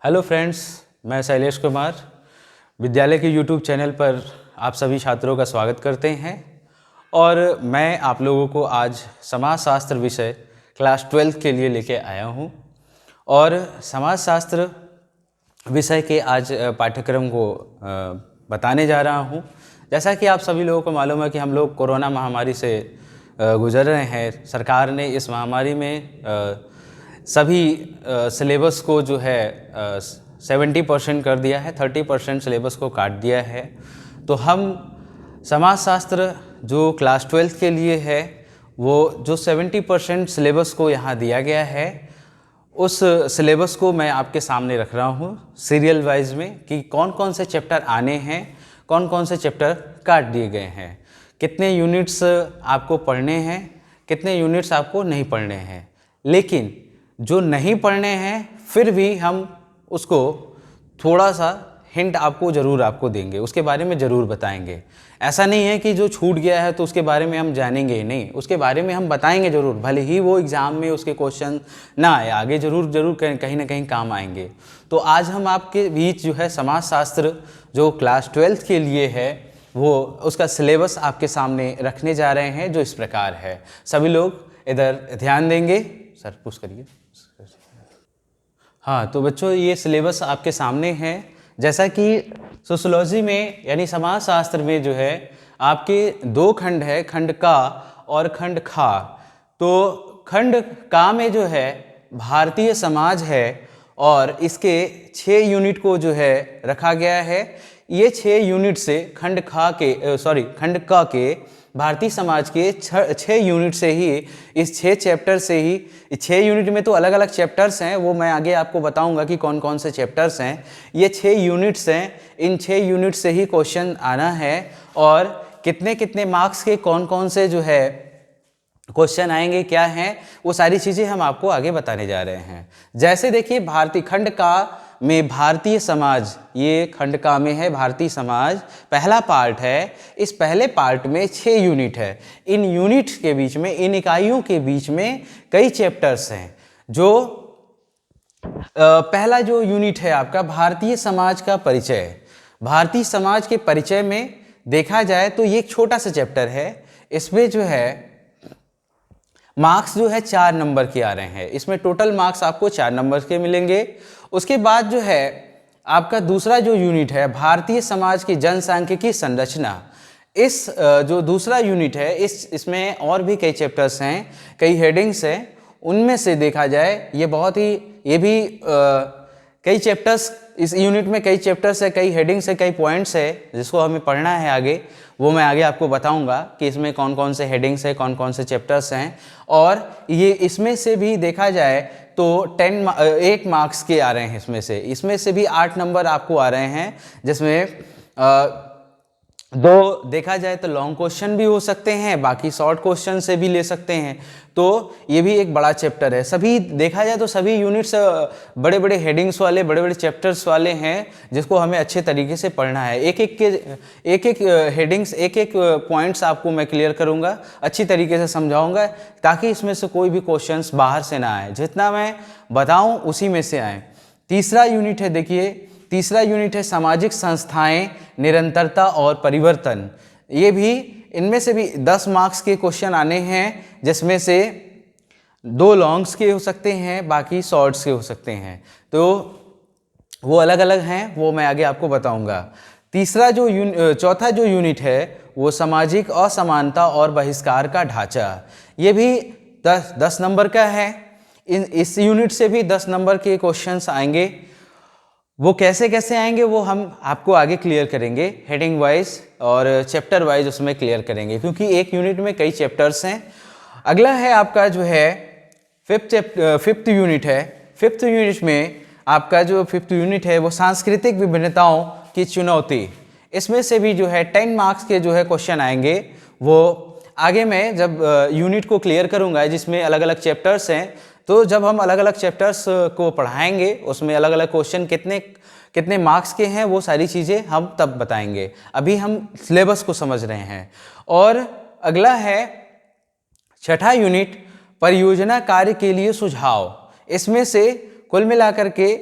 Hello friends, मैं शैलेश कुमार विद्यालय के यूट्यूब चैनल पर आप सभी छात्रों का स्वागत करते हैं। और मैं आप लोगों को आज समाजशास्त्र विषय क्लास 12 के लिए लेके आया हूं। और समाजशास्त्र विषय के आज पाठ्यक्रम को बताने जा रहा हूं। जैसा कि आप सभी लोगों को मालूम है कि हम लोग कोरोना महामारी से गुजर रहे हैं। सरकार ने इस महामारी में सभी सिलेबस को जो है 70% कर दिया है, 30% सिलेबस को काट दिया है। तो हम समाजशास्त्र जो क्लास 12 के लिए है, वो जो 70% सिलेबस को यहाँ दिया गया है, उस सिलेबस को मैं आपके सामने रख रहा हूँ सीरियल वाइज में कि कौन कौन से चैप्टर आने हैं, कौन कौन से चैप्टर काट दिए गए हैं, कितने यूनिट्स आपको पढ़ने हैं, कितने यूनिट्स आपको नहीं पढ़ने हैं। लेकिन जो नहीं पढ़ने हैं फिर भी हम उसको थोड़ा सा हिंट आपको देंगे, उसके बारे में ज़रूर बताएंगे। ऐसा नहीं है कि जो छूट गया है तो उसके बारे में हम जानेंगे ही नहीं, उसके बारे में हम बताएंगे ज़रूर। भले ही वो एग्ज़ाम में उसके क्वेश्चन ना आए, आगे ज़रूर कहीं ना कहीं काम आएंगे। तो आज हम आपके बीच जो है समाजशास्त्र जो क्लास 12 के लिए है, वो उसका सिलेबस आपके सामने रखने जा रहे हैं, जो इस प्रकार है। सभी लोग इधर ध्यान देंगे। सर पुश करिए। हाँ, तो बच्चों ये सिलेबस आपके सामने है। जैसा कि सोशियोलॉजी में यानी समाजशास्त्र में जो है आपके दो खंड है, खंड का और खंड खा। तो खंड का में जो है भारतीय समाज है और इसके 6 यूनिट को जो है रखा गया है। ये 6 यूनिट से खंड का के भारतीय समाज के 6 यूनिट से ही, इस 6 चैप्टर से ही, 6 यूनिट में तो अलग अलग चैप्टर्स हैं, वो मैं आगे आपको बताऊंगा कि कौन कौन से चैप्टर्स हैं। ये 6 यूनिट्स हैं, इन 6 यूनिट से ही क्वेश्चन आना है। और कितने कितने मार्क्स के कौन कौन से जो है क्वेश्चन आएंगे, क्या हैं, वो सारी चीज़ें हम आपको आगे बताने जा रहे हैं। जैसे देखिए, भारतीय खंड का में भारतीय समाज, ये खंड का में है भारतीय समाज, पहला पार्ट है। इस पहले पार्ट में 6 यूनिट है। इन यूनिट के बीच में, इन इकाइयों के बीच में कई चैप्टर्स हैं। जो पहला जो यूनिट है आपका भारतीय समाज का परिचय। भारतीय समाज के परिचय में देखा जाए तो ये एक छोटा सा चैप्टर है। इसमें जो है मार्क्स जो है 4 नंबर के आ रहे हैं। इसमें टोटल मार्क्स आपको 4 नंबर के मिलेंगे। उसके बाद जो है आपका दूसरा जो यूनिट है भारतीय समाज की जनसांख्यिकी संरचना। इस जो दूसरा यूनिट है, इसमें और भी कई चैप्टर्स हैं, कई हेडिंग्स हैं। उनमें से देखा जाए ये भी कई चैप्टर्स, इस यूनिट में कई चैप्टर्स है, कई हेडिंग्स है, कई पॉइंट्स है जिसको हमें पढ़ना है आगे। वो मैं आगे आपको बताऊंगा कि इसमें कौन कौन से हेडिंग्स है, कौन कौन से चैप्टर्स हैं। और ये इसमें से भी देखा जाए तो 1 मार्क्स के आ रहे हैं। इसमें से भी 8 नंबर आपको आ रहे हैं, जिसमें दो देखा जाए तो लॉन्ग क्वेश्चन भी हो सकते हैं, बाकी शॉर्ट क्वेश्चन से भी ले सकते हैं। तो ये भी एक बड़ा चैप्टर है। सभी देखा जाए तो सभी यूनिट्स बड़े बड़े हेडिंग्स वाले, बड़े बड़े चैप्टर्स वाले हैं, जिसको हमें अच्छे तरीके से पढ़ना है। एक एक हेडिंग्स, एक एक पॉइंट्स आपको मैं क्लियर करूंगा, अच्छी तरीके से समझाऊंगा, ताकि इसमें से कोई भी क्वेश्चंस बाहर से ना आए। जितना मैं बताऊं उसी में से आए। तीसरा यूनिट है, देखिए तीसरा यूनिट है सामाजिक संस्थाएं, निरंतरता और परिवर्तन। ये भी, इनमें से भी 10 मार्क्स के क्वेश्चन आने हैं, जिसमें से 2 लॉन्ग्स के हो सकते हैं, बाकी शॉर्ट्स के हो सकते हैं। तो वो अलग अलग हैं, वो मैं आगे आपको बताऊंगा। चौथा जो यूनिट है वो सामाजिक असमानता और बहिष्कार का ढांचा। ये भी 10 नंबर का है। इस यूनिट से भी 10 नंबर के क्वेश्चंस आएंगे। वो कैसे कैसे आएंगे वो हम आपको आगे क्लियर करेंगे, हेडिंग वाइज और चैप्टर वाइज उसमें क्लियर करेंगे, क्योंकि एक यूनिट में कई चैप्टर्स हैं। अगला है आपका जो है फिफ्थ यूनिट है। फिफ्थ यूनिट में आपका जो फिफ्थ यूनिट है वो सांस्कृतिक विभिन्नताओं की चुनौती। इसमें से भी जो है 10 मार्क्स के जो है क्वेश्चन आएंगे। वो आगे मैं जब यूनिट को क्लियर करूंगा, जिसमें अलग अलग चैप्टर्स हैं, तो जब हम अलग अलग चैप्टर्स को पढ़ाएंगे, उसमें अलग अलग क्वेश्चन कितने मार्क्स के हैं, वो सारी चीज़ें हम तब बताएंगे। अभी हम सिलेबस को समझ रहे हैं। और अगला है छठा यूनिट, परियोजना कार्य के लिए सुझाव। इसमें से कुल मिलाकर के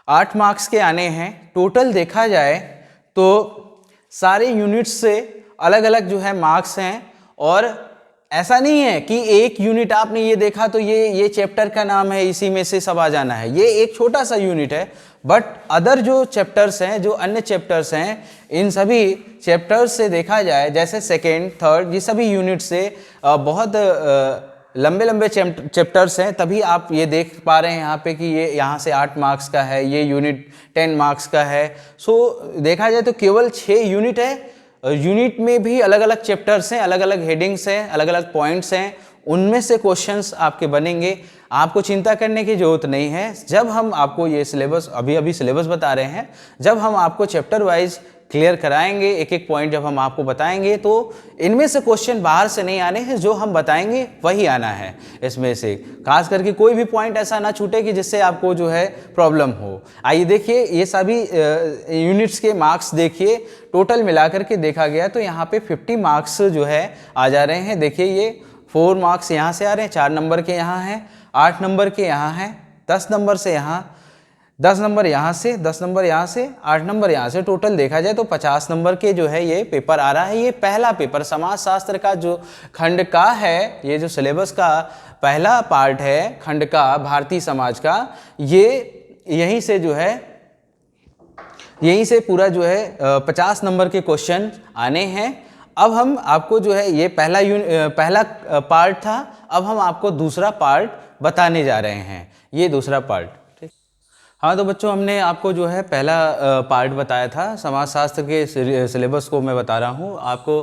8 मार्क्स के आने हैं। टोटल देखा जाए तो सारे यूनिट्स से अलग अलग जो है मार्क्स हैं, और ऐसा नहीं है कि एक यूनिट आपने ये देखा तो ये चैप्टर का नाम है, इसी में से सब आ जाना है। ये एक छोटा सा यूनिट है, बट अदर जो चैप्टर्स हैं, जो अन्य चैप्टर्स हैं, इन सभी चैप्टर्स से देखा जाए, जैसे सेकेंड, थर्ड, ये सभी यूनिट से बहुत लंबे लंबे चैप्टर्स हैं। तभी आप ये देख पा रहे हैं यहाँ पे कि ये यहाँ से 8 मार्क्स का है, ये यूनिट 10 मार्क्स का है। सो देखा जाए तो केवल 6 यूनिट है। यूनिट में भी अलग अलग चैप्टर्स हैं, अलग अलग हेडिंग्स हैं, अलग अलग पॉइंट्स हैं, उनमें से क्वेश्चंस आपके बनेंगे। आपको चिंता करने की जरूरत नहीं है। जब हम आपको ये सिलेबस अभी सिलेबस बता रहे हैं, जब हम आपको चैप्टर वाइज क्लियर कराएंगे, एक एक पॉइंट जब हम आपको बताएंगे, तो इनमें से क्वेश्चन बाहर से नहीं आने हैं, जो हम बताएंगे वही आना है। इसमें से खास करके कोई भी पॉइंट ऐसा ना छूटे कि जिससे आपको जो है प्रॉब्लम हो। आइए देखिए, ये सभी यूनिट्स के मार्क्स देखिए, टोटल मिलाकर के देखा गया तो यहाँ पे 50 मार्क्स जो है आ जा रहे हैं। देखिए ये 4 मार्क्स यहाँ से आ रहे हैं, 4 नंबर के यहाँ हैं, 8 नंबर के यहाँ हैं, 10 नंबर से यहाँ, 10 नंबर यहाँ से, 10 नंबर यहाँ से, 8 नंबर यहाँ से। टोटल देखा जाए तो 50 नंबर के जो है ये पेपर आ रहा है। ये पहला पेपर समाज शास्त्र का जो खंड का है, ये जो सिलेबस का पहला पार्ट है खंड का, भारतीय समाज का, ये यहीं से जो है, यहीं से पूरा जो है 50 नंबर के क्वेश्चन आने हैं। अब हम आपको जो है, ये पहला पार्ट था, अब हम आपको दूसरा पार्ट बताने जा रहे हैं। ये दूसरा पार्ट, ठीक। हाँ तो बच्चों, हमने आपको जो है पहला पार्ट बताया था, समाजशास्त्र के सिलेबस को मैं बता रहा हूँ आपको।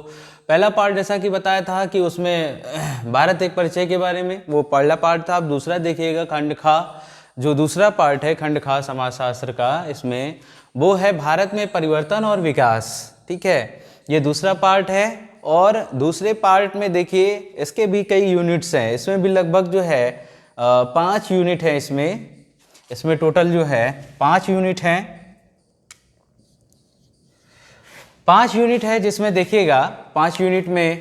पहला पार्ट जैसा कि बताया था कि उसमें भारत एक परिचय के बारे में, वो पहला पार्ट था। अब दूसरा देखिएगा, खंड खा, जो दूसरा पार्ट है खंड खा समाजशास्त्र का, इसमें वो है भारत में परिवर्तन और विकास, ठीक है। ये दूसरा पार्ट है। और दूसरे पार्ट में देखिए, इसके भी कई यूनिट्स हैं, इसमें भी लगभग जो है 5 यूनिट है। इसमें टोटल जो है 5 यूनिट हैं, 5 यूनिट है, जिसमें देखिएगा 5 यूनिट में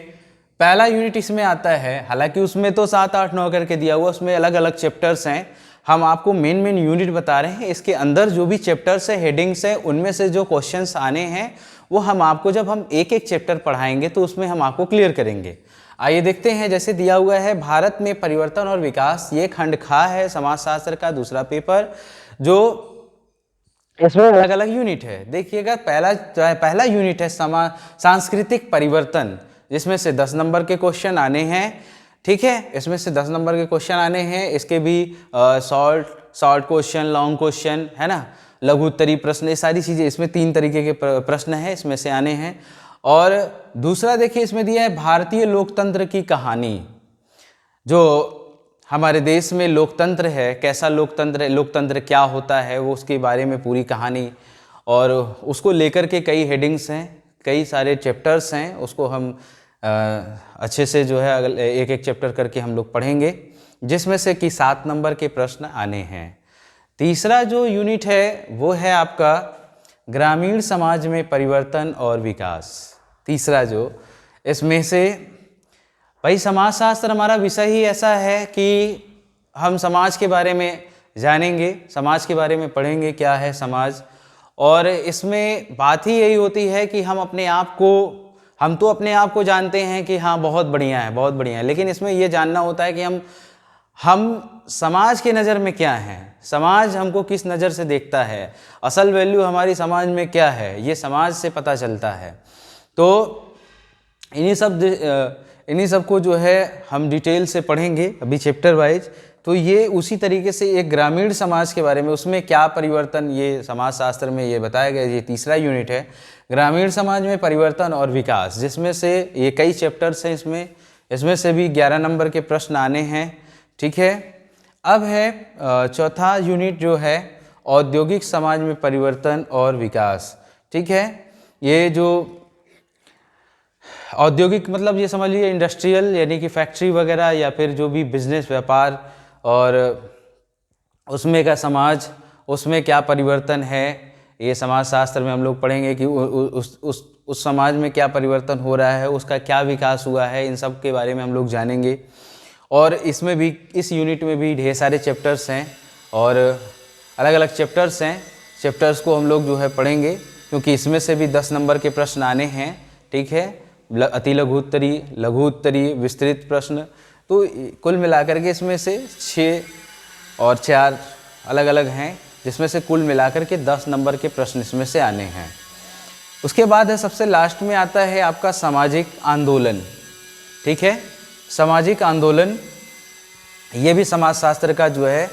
पहला यूनिट इसमें आता है। हालांकि उसमें तो 7, 8, 9 करके दिया हुआ, उसमें अलग अलग चैप्टर्स हैं। हम आपको मेन यूनिट बता रहे हैं। इसके अंदर जो भी चैप्टर्स है, हेडिंग्स है, उनमें से जो क्वेश्चंस आने हैं वो हम आपको, जब हम एक एक चैप्टर पढ़ाएंगे तो उसमें हम आपको क्लियर करेंगे। आइए देखते हैं, जैसे दिया हुआ है भारत में परिवर्तन और विकास, ये खंड खा है समाजशास्त्र का दूसरा पेपर, जो इसमें अलग अलग यूनिट है। देखिएगा, पहला यूनिट है सांस्कृतिक परिवर्तन, जिसमें से 10 नंबर के क्वेश्चन आने हैं, ठीक है। इसमें से 10 नंबर के क्वेश्चन आने हैं। इसके भी शॉर्ट क्वेश्चन, लॉन्ग क्वेश्चन, है ना, लघु उत्तरीय प्रश्न, ये सारी चीज़ें इसमें 3 तरीके के प्रश्न हैं, इसमें से आने हैं। और दूसरा देखिए, इसमें दिया है भारतीय लोकतंत्र की कहानी, जो हमारे देश में लोकतंत्र है, कैसा लोकतंत्र है, लोकतंत्र क्या होता है, वो उसके बारे में पूरी कहानी, और उसको लेकर के कई हेडिंग्स हैं, कई सारे चैप्टर्स हैं। उसको हम अच्छे से जो है एक एक चैप्टर करके हम लोग पढ़ेंगे, जिसमें से कि 7 नंबर के प्रश्न आने हैं। तीसरा जो यूनिट है वो है आपका ग्रामीण समाज में परिवर्तन और विकास। तीसरा जो इसमें से, भाई समाजशास्त्र हमारा विषय ही ऐसा है कि हम समाज के बारे में जानेंगे, समाज के बारे में पढ़ेंगे, क्या है समाज। और इसमें बात ही यही होती है कि हम तो अपने आप को जानते हैं कि हाँ बहुत बढ़िया है, बहुत बढ़िया है, लेकिन इसमें ये जानना होता है कि हम समाज के नज़र में क्या हैं, समाज हमको किस नज़र से देखता है, असल वैल्यू हमारी समाज में क्या है, ये समाज से पता चलता है। तो इन्हीं सब को जो है हम डिटेल से पढ़ेंगे अभी चैप्टर वाइज। तो ये उसी तरीके से एक ग्रामीण समाज के बारे में, उसमें क्या परिवर्तन, ये समाजशास्त्र में ये बताया गया। ये तीसरा यूनिट है, ग्रामीण समाज में परिवर्तन और विकास, जिसमें से ये कई चैप्टर्स हैं, इसमें से भी 11 नंबर के प्रश्न आने हैं, ठीक है। अब है चौथा यूनिट जो है औद्योगिक समाज में परिवर्तन और विकास, ठीक है। ये जो औद्योगिक मतलब ये समझ लीजिए इंडस्ट्रियल, यानी कि फैक्ट्री वगैरह, या फिर जो भी बिजनेस व्यापार, और उसमें का समाज, उसमें क्या परिवर्तन है, ये समाजशास्त्र में हम लोग पढ़ेंगे कि उस समाज में क्या परिवर्तन हो रहा है, उसका क्या विकास हुआ है, इन सब के बारे में हम लोग जानेंगे। और इसमें भी, इस यूनिट में भी ढेर सारे चैप्टर्स हैं, और अलग अलग चैप्टर्स हैं, चैप्टर्स को हम लोग जो है पढ़ेंगे, क्योंकि इसमें से भी 10 नंबर के प्रश्न आने हैं। ठीक है, अति लघु उत्तरीय, लघु उत्तरीय, विस्तृत प्रश्न, तो कुल मिलाकर के इसमें से 6 और 4 अलग अलग हैं, जिसमें से कुल मिलाकर के 10 नंबर के प्रश्न इसमें से आने हैं। उसके बाद है सबसे लास्ट में आता है आपका सामाजिक आंदोलन। ठीक है, सामाजिक आंदोलन ये भी समाजशास्त्र का जो है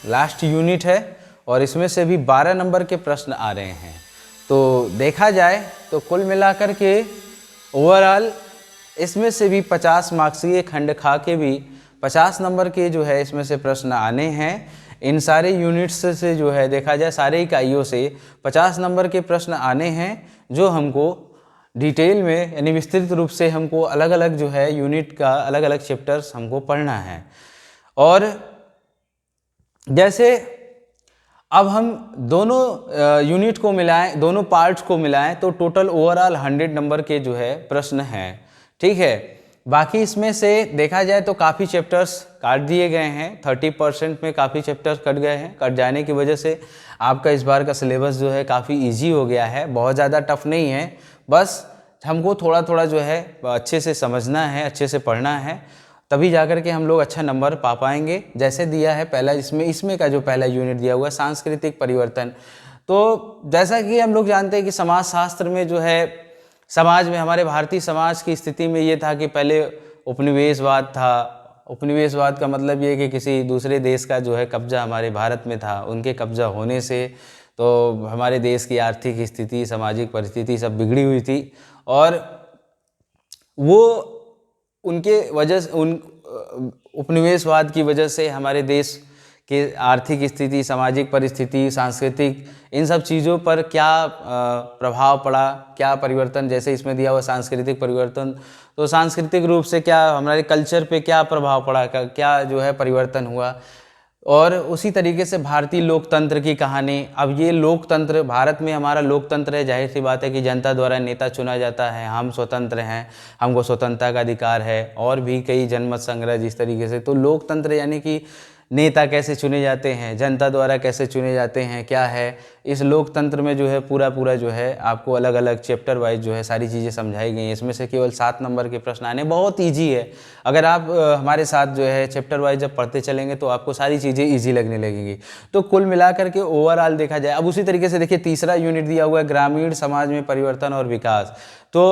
लास्ट यूनिट है, और इसमें से भी 12 नंबर के प्रश्न आ रहे हैं। तो देखा जाए तो कुल मिलाकर के ओवरऑल इसमें से भी 50 मार्क्स के, खंड खा के भी 50 नंबर के जो है इसमें से प्रश्न आने हैं। इन सारे यूनिट्स से जो है देखा जाए, सारे इकाइयों से 50 नंबर के प्रश्न आने हैं, जो हमको डिटेल में यानी विस्तृत रूप से हमको अलग अलग जो है यूनिट का अलग अलग चैप्टर्स हमको पढ़ना है। और जैसे अब हम दोनों यूनिट को मिलाएं, दोनों पार्ट्स को मिलाएं, तो टोटल ओवरऑल 100 नंबर के जो है प्रश्न हैं। ठीक है, बाकी इसमें से देखा जाए तो काफ़ी चैप्टर्स काट दिए गए हैं, 30% में काफ़ी चैप्टर्स कट गए हैं। कट जाने की वजह से आपका इस बार का सिलेबस जो है काफ़ी इजी हो गया है, बहुत ज़्यादा टफ नहीं है। बस हमको थोड़ा थोड़ा जो है अच्छे से समझना है, अच्छे से पढ़ना है, तभी जाकर के हम लोग अच्छा नंबर पा पाएंगे। जैसे दिया है पहला, इसमें का जो पहला यूनिट दिया हुआ है सांस्कृतिक परिवर्तन, तो जैसा कि हम लोग जानते हैं कि समाजशास्त्र में जो है समाज में, हमारे भारतीय समाज की स्थिति में ये था कि पहले उपनिवेशवाद था। उपनिवेशवाद का मतलब ये कि किसी दूसरे देश का जो है कब्जा हमारे भारत में था, उनके कब्जा होने से तो हमारे देश की आर्थिक स्थिति, सामाजिक परिस्थिति सब बिगड़ी हुई थी, और वो उनके वजह से, उन उपनिवेशवाद की वजह से हमारे देश के आर्थिक स्थिति, सामाजिक परिस्थिति, सांस्कृतिक, इन सब चीज़ों पर क्या प्रभाव पड़ा, क्या परिवर्तन, जैसे इसमें दिया हुआ सांस्कृतिक परिवर्तन, तो सांस्कृतिक रूप से क्या हमारे कल्चर पे क्या प्रभाव पड़ा, क्या जो है परिवर्तन हुआ। और उसी तरीके से भारतीय लोकतंत्र की कहानी। अब ये लोकतंत्र, भारत में हमारा लोकतंत्र है, जाहिर सी बात है कि जनता द्वारा नेता चुना जाता है, हम स्वतंत्र हैं, हमको स्वतंत्रता का अधिकार है, और भी कई जनमत संग्रह जिस तरीके से। तो लोकतंत्र यानी कि नेता कैसे चुने जाते हैं, जनता द्वारा कैसे चुने जाते हैं, क्या है इस लोकतंत्र में जो है पूरा जो है आपको अलग अलग चैप्टर वाइज जो है सारी चीज़ें समझाई गई हैं। इसमें से केवल 7 नंबर के प्रश्न आने, बहुत ईजी है। अगर आप हमारे साथ जो है चैप्टर वाइज जब पढ़ते चलेंगे तो आपको सारी चीज़ें ईजी लगने लगेंगी। तो कुल मिलाकर के ओवरऑल देखा जाए, अब उसी तरीके से देखिए तीसरा यूनिट दिया हुआ है ग्रामीण समाज में परिवर्तन और विकास। तो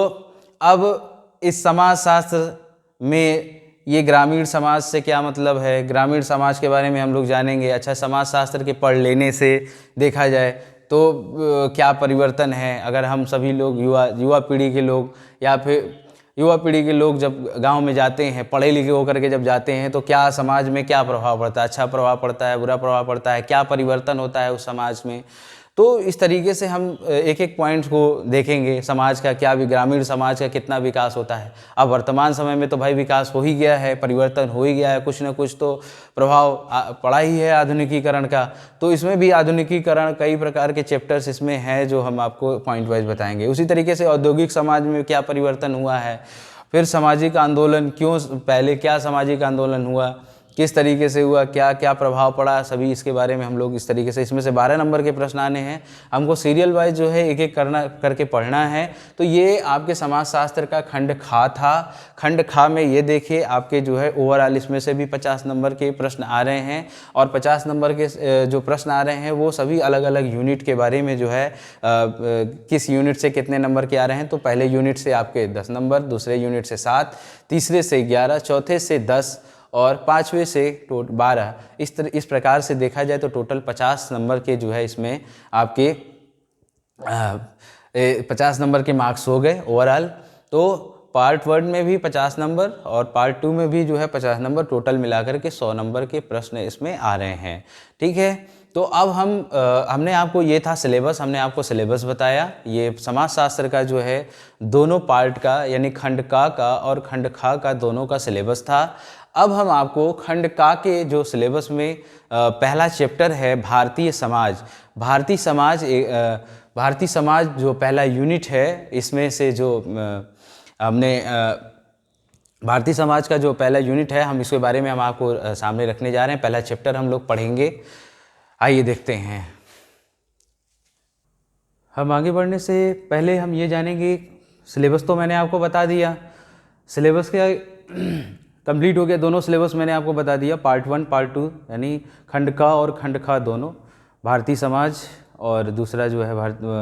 अब इस समाजशास्त्र में ये ग्रामीण समाज से क्या मतलब है, ग्रामीण समाज के बारे में हम लोग जानेंगे। अच्छा, समाजशास्त्र के पढ़ लेने से देखा जाए तो क्या परिवर्तन है, अगर हम सभी लोग युवा पीढ़ी के लोग, या फिर युवा पीढ़ी के लोग जब गांव में जाते हैं, पढ़े लिखे होकर के जब जाते हैं, तो क्या समाज में क्या प्रभाव पड़ता है, अच्छा प्रभाव पड़ता है, बुरा प्रभाव पड़ता है, क्या परिवर्तन होता है उस समाज में। तो इस तरीके से हम एक एक पॉइंट को देखेंगे, समाज का क्या भी, ग्रामीण समाज का कितना विकास होता है। अब वर्तमान समय में तो भाई विकास हो ही गया है, परिवर्तन हो ही गया है, कुछ ना कुछ तो प्रभाव पड़ा ही है आधुनिकीकरण का। तो इसमें भी आधुनिकीकरण, कई प्रकार के चैप्टर्स इसमें हैं जो हम आपको पॉइंट वाइज बताएंगे। उसी तरीके से औद्योगिक समाज में क्या परिवर्तन हुआ है, फिर सामाजिक आंदोलन, क्यों पहले क्या सामाजिक आंदोलन हुआ, किस तरीके से हुआ, क्या क्या प्रभाव पड़ा, सभी इसके बारे में हम लोग इस तरीके से, इसमें से 12 नंबर के प्रश्न आने हैं। हमको सीरियल वाइज जो है एक एक करके पढ़ना है। तो ये आपके समाजशास्त्र का खंड खा था। खंड खा में ये देखिए आपके जो है ओवरऑल इसमें से भी 50 नंबर के प्रश्न आ रहे हैं, और 50 नंबर के जो प्रश्न आ रहे हैं वो सभी अलग अलग यूनिट के बारे में जो है किस यूनिट से कितने नंबर के आ रहे हैं। तो पहले यूनिट से आपके 10 नंबर, दूसरे यूनिट से 7, तीसरे से 11, चौथे से 10 और 5वें से 12। इस प्रकार से देखा जाए तो टोटल 50 नंबर के जो है इसमें आपके 50 नंबर के मार्क्स हो गए ओवरऑल। तो पार्ट 1 में भी 50 नंबर और पार्ट 2 में भी जो है 50 नंबर, टोटल मिलाकर के 100 नंबर के प्रश्न इसमें आ रहे हैं। ठीक है, तो अब हमने आपको, ये था सिलेबस, हमने आपको सिलेबस बताया। ये समाजशास्त्र का जो है दोनों पार्ट का, यानी खंड का और खंड खा का दोनों का सिलेबस था। अब हम आपको खंड का के जो सिलेबस में पहला चैप्टर है भारतीय समाज। भारतीय समाज जो पहला यूनिट है, इसमें से जो हमने भारतीय समाज का जो पहला यूनिट है, हम इसके बारे में हम आपको सामने रखने जा रहे हैं। पहला चैप्टर हम लोग पढ़ेंगे। आइए देखते हैं। हम आगे बढ़ने से पहले हम ये जानेंगे, सिलेबस तो मैंने आपको बता दिया, सिलेबस क्या कंप्लीट हो गया, दोनों सिलेबस मैंने आपको बता दिया, पार्ट 1 पार्ट 2 यानी खंड का और खंड खा दोनों, भारतीय समाज और दूसरा जो है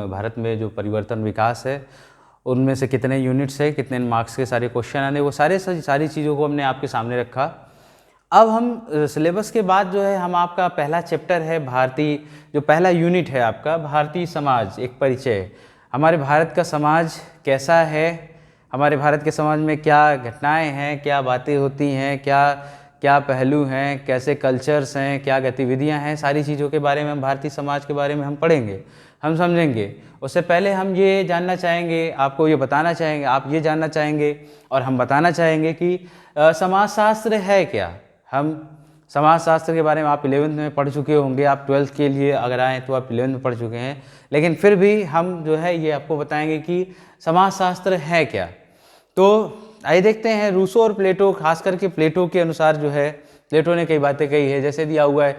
भारत में जो परिवर्तन विकास है, उनमें से कितने यूनिट्स है, कितने मार्क्स के सारे क्वेश्चन आने, वो सारी चीज़ों को हमने आपके सामने रखा। अब हम सिलेबस के बाद जो है हम आपका पहला चैप्टर है भारतीय, जो पहला यूनिट है आपका भारतीय समाज, एक परिचय, हमारे भारत का समाज कैसा है, हमारे भारत के समाज में क्या घटनाएं हैं, क्या बातें होती हैं, क्या क्या पहलू हैं, कैसे कल्चर्स हैं, क्या गतिविधियां हैं, सारी चीज़ों के बारे में हम भारतीय समाज के बारे में हम पढ़ेंगे, हम समझेंगे। उससे पहले हम ये जानना चाहेंगे, आपको ये बताना चाहेंगे, आप ये जानना चाहेंगे और हम बताना चाहेंगे कि समाजशास्त्र है क्या। हम समाजशास्त्र के बारे में आप 11th में पढ़ चुके होंगे, आप 12th के लिए अगर आएँ तो आप 11th में पढ़ चुके हैं, लेकिन फिर भी हम जो है ये आपको बताएंगे कि समाजशास्त्र है क्या। तो आइए देखते हैं, रूसो और प्लेटो, खास करके प्लेटो के अनुसार जो है, प्लेटो ने कई बातें कही है, जैसे दिया हुआ है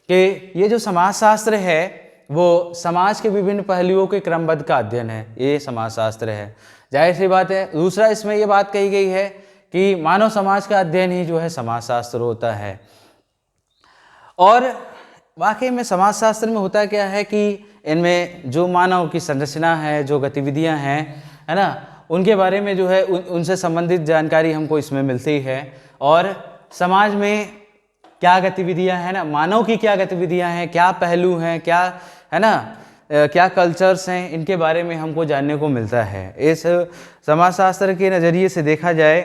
कि ये जो समाजशास्त्र है वो समाज के विभिन्न पहलुओं के क्रमबद्ध का अध्ययन है, ये समाजशास्त्र है। जाहिर सी बात है। दूसरा, इसमें ये बात कही गई है कि मानव समाज का अध्ययन ही जो है समाजशास्त्र होता है। और वाकई में समाजशास्त्र में होता क्या है कि इनमें जो मानव की संरचना है, जो गतिविधियां हैं, है ना, उनके बारे में जो है उनसे संबंधित जानकारी हमको इसमें मिलती है। और समाज में क्या गतिविधियां हैं ना, मानव की क्या गतिविधियां हैं, क्या पहलू हैं, क्या है ना, क्या कल्चर्स हैं, इनके बारे में हमको जानने को मिलता है। इस समाजशास्त्र के नज़रिए से देखा जाए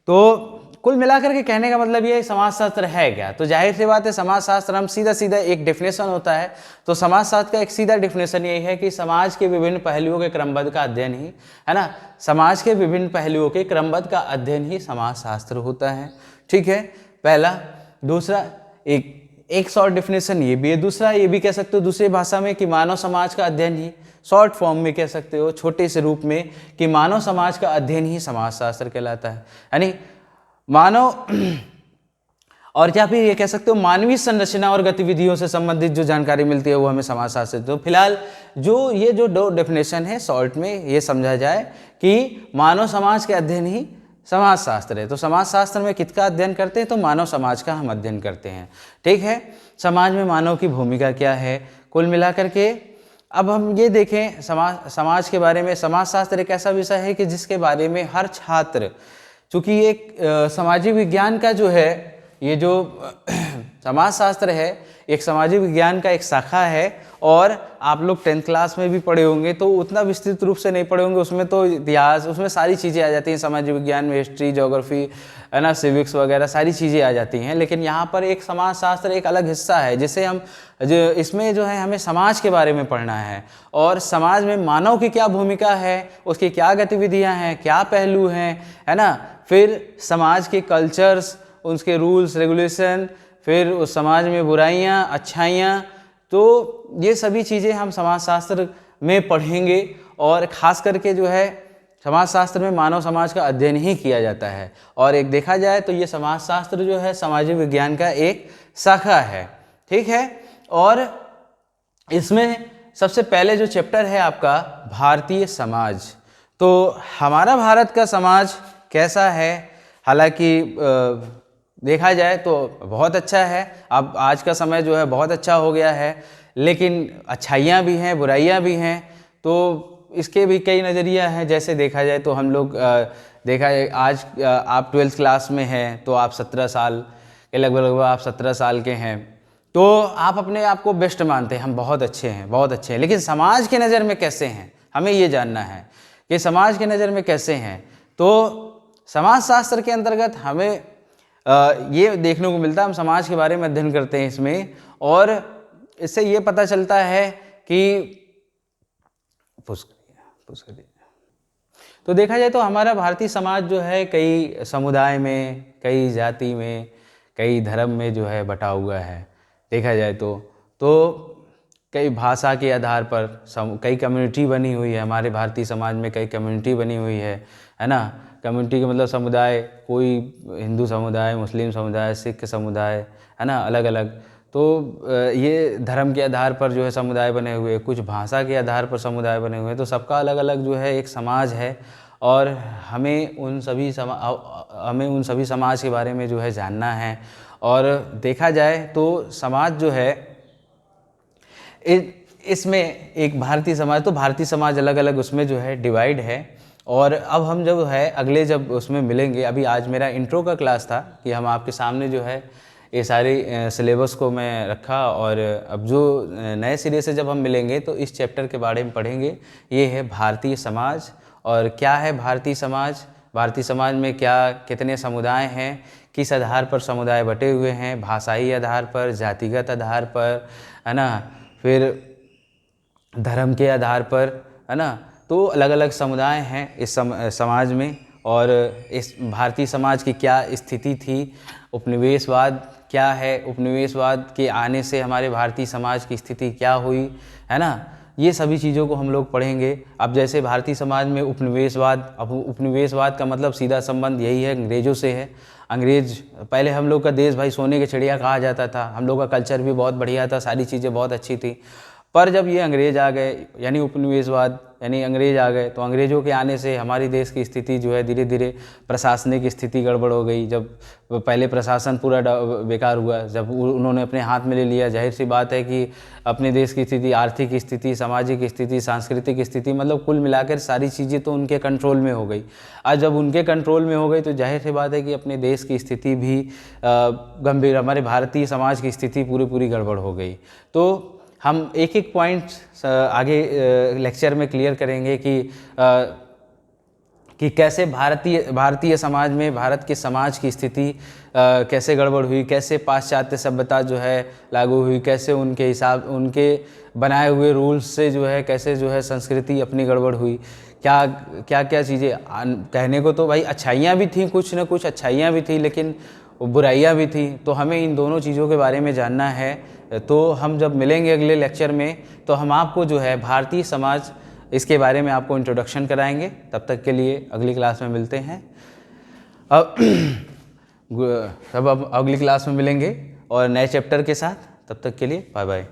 तो कुल मिलाकर के कहने का मतलब ये है समाजशास्त्र है क्या। तो जाहिर सी बात है, समाजशास्त्र हम सीधा एक डेफिनेशन होता है, तो समाजशास्त्र का एक सीधा डेफिनेशन यही है कि समाज के विभिन्न पहलुओं के क्रमबद्ध का अध्ययन ही, है ना, समाज के विभिन्न पहलुओं के क्रमबद्ध का अध्ययन ही समाजशास्त्र होता है। ठीक है, पहला। दूसरा, एक शॉर्ट डेफिनेशन ये भी है, दूसरा ये भी कह सकते हो दूसरी भाषा में कि मानव समाज का अध्ययन ही, शॉर्ट फॉर्म में कह सकते हो, छोटे से रूप में, कि मानव समाज का अध्ययन ही समाजशास्त्र कहलाता है। यानी मानव और क्या फिर ये कह सकते हो मानवीय संरचना और गतिविधियों से संबंधित जो जानकारी मिलती है वो हमें समाजशास्त्र। तो फिलहाल जो ये जो दो डेफिनेशन है, शॉर्ट में ये समझा जाए कि मानव समाज के अध्ययन ही समाजशास्त्र है। तो समाजशास्त्र में किसका अध्ययन करते हैं, तो मानव समाज का हम अध्ययन करते हैं। ठीक है, समाज में मानव की भूमिका क्या है, कुल मिलाकर के। अब हम ये देखें समाज के बारे में, समाजशास्त्र एक ऐसा विषय है कि जिसके बारे में हर छात्र, चूँकि एक सामाजिक विज्ञान का जो है, ये जो समाजशास्त्र है एक सामाजिक विज्ञान का एक शाखा है, और आप लोग 10th क्लास में भी पढ़े होंगे तो उतना विस्तृत रूप से नहीं पढ़े होंगे, उसमें तो इतिहास, उसमें सारी चीज़ें आ जाती हैं, सामाजिक विज्ञान में हिस्ट्री, ज्योग्राफी, है ना, सिविक्स वगैरह सारी चीज़ें आ जाती हैं। लेकिन यहाँ पर एक समाजशास्त्र एक अलग हिस्सा है, जिसे हम इसमें जो है हमें समाज के बारे में पढ़ना है, और समाज में मानव की क्या भूमिका है, उसकी क्या गतिविधियाँ हैं, क्या पहलू हैं, है ना, फिर समाज के कल्चर्स, उसके रूल्स रेगुलेशन, फिर उस समाज में बुराइयां अच्छाइयां, तो ये सभी चीज़ें हम समाजशास्त्र में पढ़ेंगे। और ख़ास करके जो है समाजशास्त्र में मानव समाज का अध्ययन ही किया जाता है, और एक देखा जाए तो ये समाजशास्त्र जो है सामाजिक विज्ञान का एक शाखा है। ठीक है, और इसमें सबसे पहले जो चैप्टर है आपका भारतीय समाज। तो हमारा भारत का समाज कैसा है, हालांकि देखा जाए तो बहुत अच्छा है। अब आज का समय जो है बहुत अच्छा हो गया है, लेकिन अच्छाइयाँ भी हैं, बुराइयाँ भी हैं, तो इसके भी कई नज़रिया हैं। जैसे देखा जाए तो हम लोग देखा जाए आज आप 12th क्लास में हैं तो आप 17 साल के लगभग आप 17 साल के हैं, तो आप अपने आप को बेस्ट मानते हैं, हम बहुत अच्छे हैं, बहुत अच्छे हैं। लेकिन समाज के नज़र में कैसे हैं, हमें ये जानना है कि समाज के नज़र में कैसे हैं। तो समाजशास्त्र के अंतर्गत हमें ये देखने को मिलता है, हम समाज के बारे में अध्ययन करते हैं इसमें, और इससे ये पता चलता है कि तो देखा जाए तो हमारा भारतीय समाज जो है कई समुदाय में, कई जाति में, कई धर्म में जो है बटा हुआ है। देखा जाए तो कई भाषा के आधार पर कई कम्युनिटी बनी हुई है। हमारे भारतीय समाज में कई कम्युनिटी बनी हुई है ना। कम्युनिटी का मतलब समुदाय, कोई हिंदू समुदाय, मुस्लिम समुदाय, सिख समुदाय, है ना, अलग अलग। तो ये धर्म के आधार पर जो है समुदाय बने हुए, कुछ भाषा के आधार पर समुदाय बने हुए, तो सबका अलग अलग जो है एक समाज है और हमें उन सभी समाज के बारे में जो है जानना है। और देखा जाए तो समाज जो है इसमें एक भारतीय समाज, तो भारतीय समाज अलग अलग उसमें जो है डिवाइड है। और अब हम जब है अगले जब उसमें मिलेंगे, अभी आज मेरा इंट्रो का क्लास था कि हम आपके सामने जो है ये सारे सिलेबस को मैं रखा, और अब जो नए सिरे से जब हम मिलेंगे तो इस चैप्टर के बारे में पढ़ेंगे। ये है भारतीय समाज। और क्या है भारतीय समाज, भारतीय समाज में क्या कितने समुदाय हैं, किस आधार पर समुदाय बटे हुए हैं, भाषाई आधार पर, जातिगत आधार पर, है ना, फिर धर्म के आधार पर, है ना। तो अलग अलग समुदाय हैं इस समाज में। और इस भारतीय समाज की क्या स्थिति थी, उपनिवेशवाद क्या है, उपनिवेशवाद के आने से हमारे भारतीय समाज की स्थिति क्या हुई, है ना, ये सभी चीज़ों को हम लोग पढ़ेंगे। अब जैसे भारतीय समाज में उपनिवेशवाद, अब उपनिवेशवाद का मतलब सीधा संबंध यही है, अंग्रेज़ों से है। अंग्रेज़, पहले हम लोग का देश भाई सोने की चिड़िया कहा जाता था, हम लोग का कल्चर भी बहुत बढ़िया था, सारी चीज़ें बहुत अच्छी थी। पर जब ये अंग्रेज़ आ गए, यानी उपनिवेशवाद यानी अंग्रेज़ आ गए, तो अंग्रेज़ों के आने से हमारे देश की स्थिति जो है धीरे धीरे प्रशासनिक स्थिति गड़बड़ हो गई। जब पहले प्रशासन पूरा बेकार हुआ, जब उन्होंने अपने हाथ में ले लिया, जाहिर सी बात है कि अपने देश की स्थिति, आर्थिक स्थिति, सामाजिक स्थिति, सांस्कृतिक स्थिति, मतलब कुल मिलाकर सारी चीज़ें तो उनके कंट्रोल में हो गई। आज जब उनके कंट्रोल में हो गई तो जाहिर सी बात है कि अपने देश की स्थिति भी गंभीर, हमारे भारतीय समाज की स्थिति पूरी गड़बड़ हो गई। तो हम एक एक पॉइंट आगे लेक्चर में क्लियर करेंगे कि कैसे भारतीय समाज में भारत के समाज की स्थिति कैसे गड़बड़ हुई, कैसे पाश्चात्य सभ्यता जो है लागू हुई, कैसे उनके हिसाब, उनके बनाए हुए रूल्स से जो है कैसे जो है संस्कृति अपनी गड़बड़ हुई, क्या चीज़ें। कहने को तो भाई अच्छाइयाँ भी थी, कुछ न कुछ अच्छाइयाँ भी थी, लेकिन बुराइयाँ भी थी। तो हमें इन दोनों चीज़ों के बारे में जानना है। तो हम जब मिलेंगे अगले लेक्चर में तो हम आपको जो है भारतीय समाज, इसके बारे में आपको इंट्रोडक्शन कराएंगे। तब तक के लिए अगली क्लास में मिलते हैं। अब अगली क्लास में मिलेंगे और नए चैप्टर के साथ। तब तक के लिए बाय बाय।